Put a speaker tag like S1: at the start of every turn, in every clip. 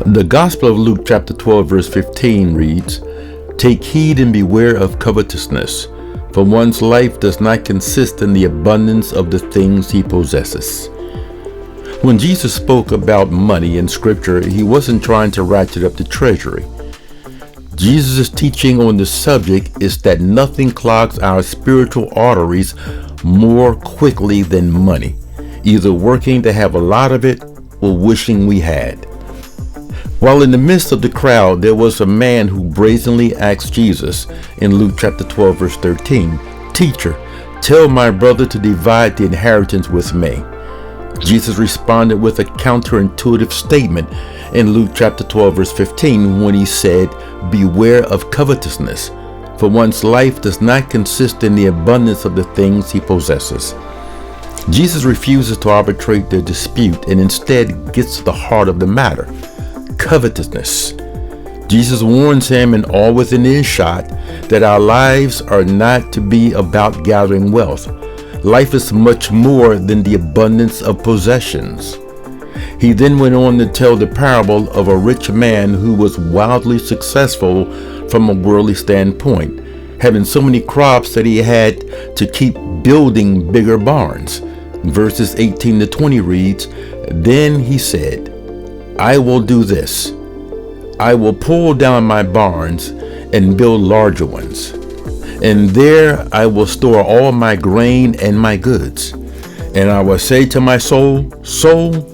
S1: The Gospel of Luke chapter 12 verse 15 reads, "Take heed and beware of covetousness, for one's life does not consist in the abundance of the things he possesses." When Jesus spoke about money in Scripture, he wasn't trying to ratchet up the treasury. Jesus' teaching on the subject is that nothing clogs our spiritual arteries more quickly than money, either working to have a lot of it or wishing we had. While in the midst of the crowd, there was a man who brazenly asked Jesus in Luke chapter 12 verse 13, "Teacher, tell my brother to divide the inheritance with me." Jesus responded with a counterintuitive statement in Luke chapter 12 verse 15 when he said, "Beware of covetousness, for one's life does not consist in the abundance of the things he possesses." Jesus refuses to arbitrate the dispute and instead gets to the heart of the matter: covetousness. Jesus warns him and all within earshot that our lives are not to be about gathering wealth. Life is much more than the abundance of possessions. He then went on to tell the parable of a rich man who was wildly successful from a worldly standpoint, having so many crops that he had to keep building bigger barns. Verses 18 to 20 reads, "Then he said, I will do this. I will pull down my barns and build larger ones, and there I will store all my grain and my goods. And I will say to my soul, Soul,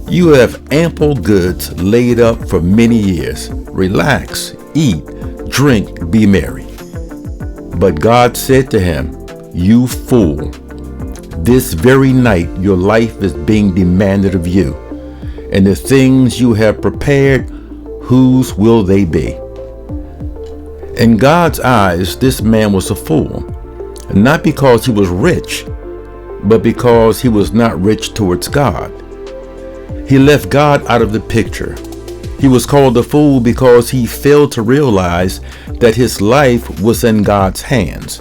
S1: you have ample goods laid up for many years. Relax, eat, drink, be merry." But God said to him, "You fool, this very night your life is being demanded of you. And the things you have prepared, whose will they be?" In God's eyes, this man was a fool, not because he was rich, but because he was not rich towards God. He left God out of the picture. He was called a fool because he failed to realize that his life was in God's hands.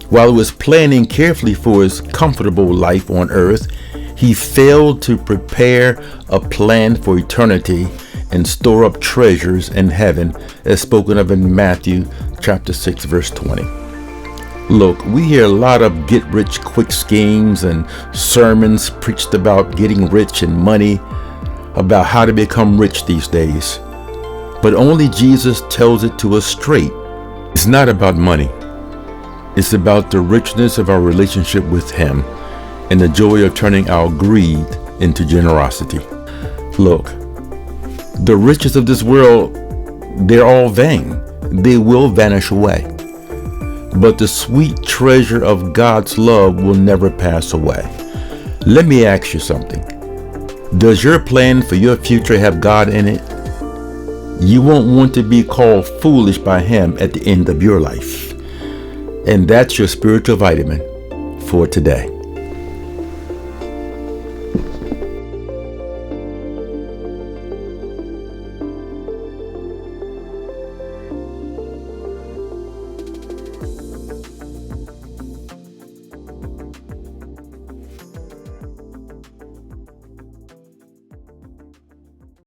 S1: While he was planning carefully for his comfortable life on earth, he failed to prepare a plan for eternity and store up treasures in heaven, as spoken of in Matthew chapter 6 verse 20. Look, we hear a lot of get-rich-quick schemes and sermons preached about getting rich and money, about how to become rich these days. But only Jesus tells it to us straight. It's not about money. It's about the richness of our relationship with Him and the joy of turning our greed into generosity. Look, the riches of this world, they're all vain. They will vanish away. But the sweet treasure of God's love will never pass away. Let me ask you something. Does your plan for your future have God in it? You won't want to be called foolish by Him at the end of your life. And that's your spiritual vitamin for today.